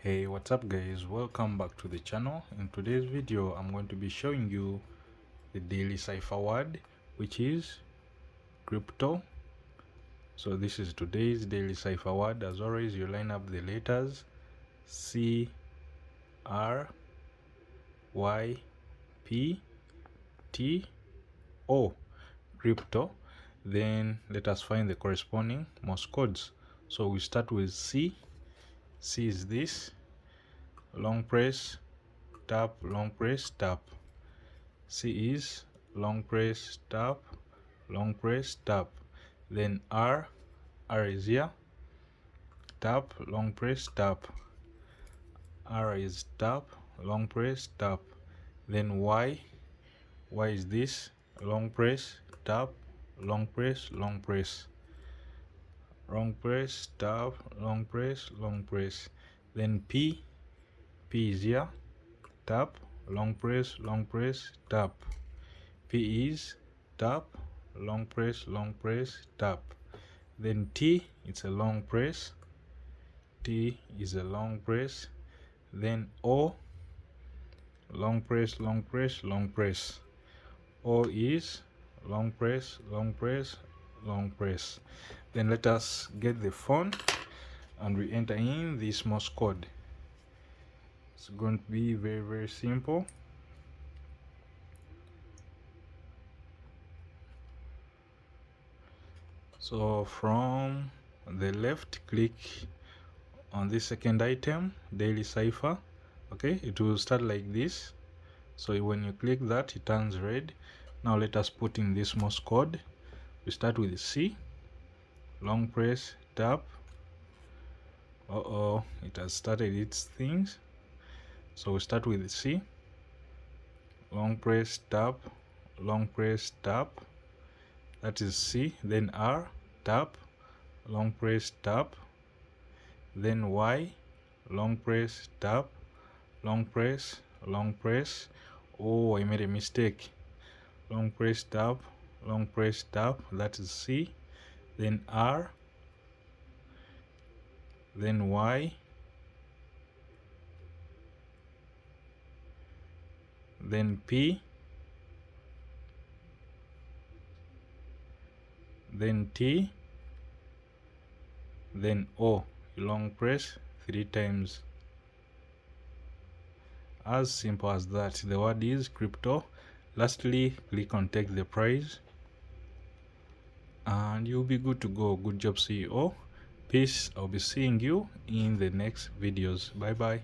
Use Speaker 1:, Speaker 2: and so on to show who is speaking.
Speaker 1: Hey, what's up guys, welcome back to the channel. In today's video I'm going to be showing you the daily cipher word, which is crypto. So this is today's daily cipher word. As always, you line up the letters C R Y P T O, crypto. Then let us find the corresponding Morse codes. So we start with C. C is this: long press, tap, long press, tap. C is long press, tap, long press, tap. Then R is here, tap, long press, tap. R is tap, long press, tap. Then Y is this: long press, tap, long press, long press. Long press, tap, long press, long press. Then P is here, tap, long press, tap. P is tap, long press, tap. Then T, it's a long press. T is a long press. Then O, long press, long press. O is long press, long press. Then let us get the phone and we enter in this Morse code. It's going to be very simple. So from the left, click on this second item, Daily Cipher. Okay, it will start like this. So when you click that, it turns red. Now let us put in this Morse code. We start with C, long press, tap. It has started its things. So we start with C, long press, tap, long press, tap. That is C. Then R, tap, long press, tap. Then Y, long press, tap, long press. Oh, I made a mistake. Long press, tap, long press, tap. That is C. Then R, then Y, then P, then T, then O. Long press 3 times. As simple as that. The word is crypto. Lastly, click on take the prize and you'll be good to go. Good job, CEO. Peace. I'll be seeing you in the next videos. Bye bye.